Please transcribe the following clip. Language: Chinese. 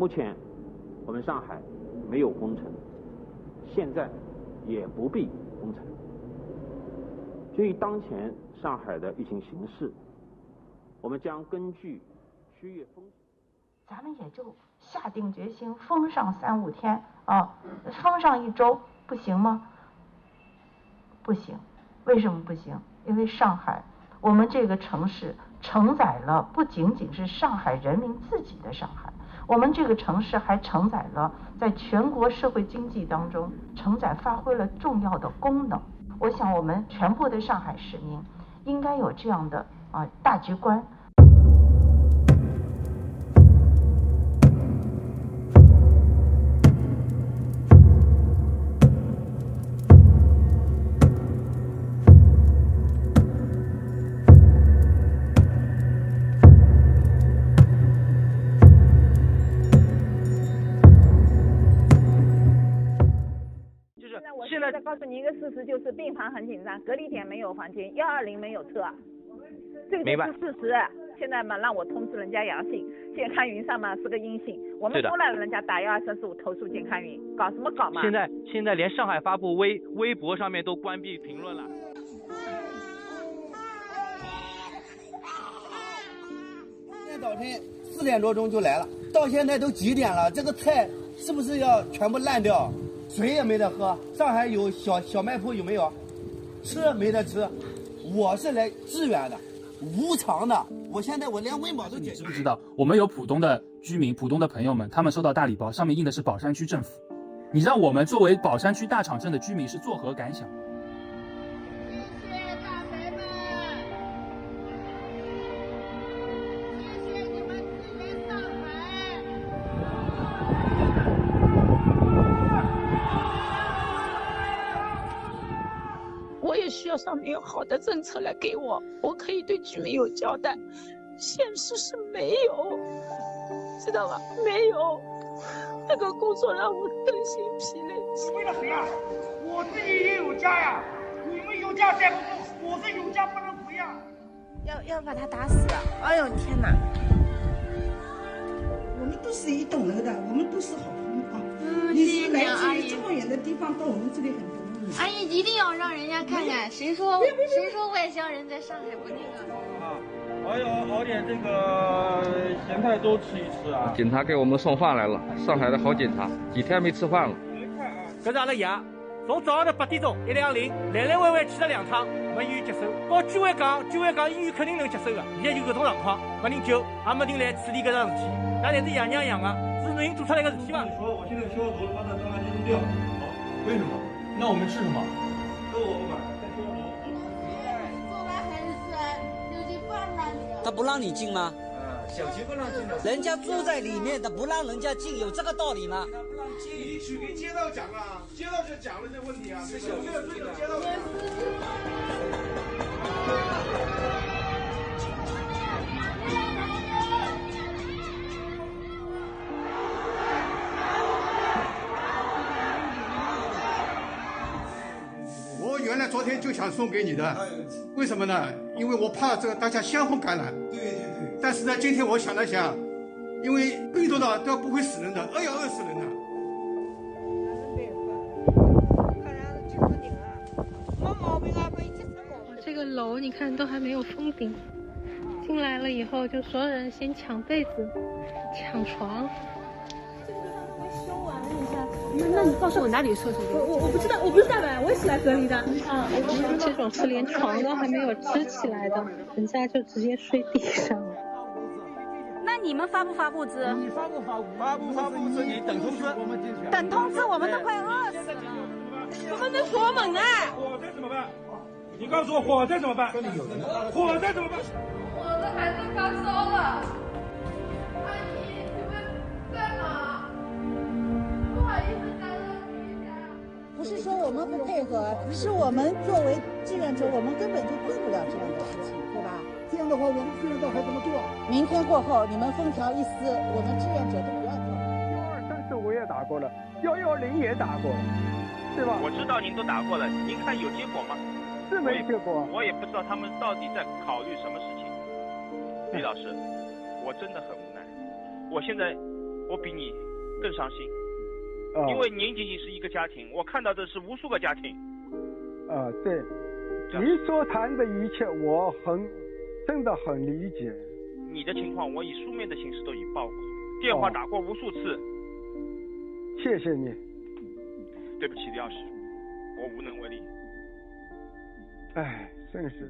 目前我们上海没有封城，现在也不必封城。基于当前上海的疫情形势，我们将根据区域风险，咱们也就下定决心封上3、5天啊，封上1周，不行吗？不行，为什么不行？因为上海，我们这个城市承载了不仅仅是上海人民自己的上海，我们这个城市还承载了在全国社会经济当中发挥了重要的功能。我想我们全部的上海市民应该有这样的大局观。现在告诉你一个事实，就是病房很紧张，隔离点没有房间，120没有车，这个就是事实。现在嘛，让我通知人家阳性，健康云上嘛是个阴性，我们都让人家打1235投诉健康云，搞什么搞嘛？现在连上海发布微博上面都关闭评论了。今天早晨4点多钟就来了，到现在都几点了？这个菜是不是要全部烂掉？水也没得喝，上海有小卖铺有没有？吃没得吃。我是来支援的，无偿的。我现在连温饱都解决。你知不知道，我们有浦东的居民、浦东的朋友们，他们收到大礼包，上面印的是宝山区政府。你让我们作为宝山区大场镇的居民是作何感想？谢谢大肥们，谢谢你们支援上海。我也需要上面有好的政策来给我可以对居民有交代。现实是没有，知道吧？没有，这个工作让我身心疲累。为了谁啊？我自己也有家呀，你们有家带不住，我是有家不能不呀。要把他打死！哎呦天哪！我们都是一栋楼的，我们都是好朋友啊。你是来自于这么远的地方到我们这里很多。阿姨一定要让人家看看，谁说外乡人在上海不那个啊？还有熬点这个咸菜粥吃一吃啊！警察给我们送饭来了，上海的好警察，几天没吃饭了。搿是阿拉爷，从早上的8点钟120来来回回去了2趟，没医院接手。告居委讲医院肯定能接手的，现在就搿种状况，没人救，也没人来处理搿桩事体。那侪是爷娘养的，是人做出来个事体嘛？你说我现在消毒，把它当垃圾扔掉，好，为什么？那我们吃什么？这我不管，再消毒。做完还是有些饭了。他不让你进吗？小区不让进的。人家住在里面的不让人家进，有这个道理吗？他不让进，你去给街道讲啊，街道就讲了这问题啊，是小区的对着街道讲。我原来昨天就想送给你的，为什么呢？因为我怕这个大家相互感染。对。但是呢，今天我想了想，因为病毒呢都不会死人的，要饿死人的。这个楼你看都还没有封顶，进来了以后就所有人先抢被子、抢床。那你告诉我哪里厕所？我不知道，我不是大白，我也是来隔离的。这种是连床都还没有支起来的，人家就直接睡地上了。那你们发不发物资？你发不发物资？你等通知，等通知，我们都快饿死了。我们在锁门啊！火灾怎么办？你告诉我火灾怎么办？火灾怎么办？我的孩子发烧了，阿姨，你们在哪？不好意思打扰你一下。不是说我们不配合，是我们作为志愿者，我们根本就做不了这样的事情，对吧？这样的话，我们志愿者还怎么做？明天过后，你们封条一撕，我们志愿者都不要做。12345也打过了，110也打过了，对吧？我知道您都打过了，您看有结果吗？是没结果。我也不知道他们到底在考虑什么事情。李老师，我真的很无奈。我现在我比你更伤心，因为您仅仅是一个家庭，我看到的是无数个家庭。对，你所谈的一切，我真的很理解。你的情况，我以书面的形式都已报过，电话打过无数次。谢谢你。对不起，李老师，我无能为力。哎，真是。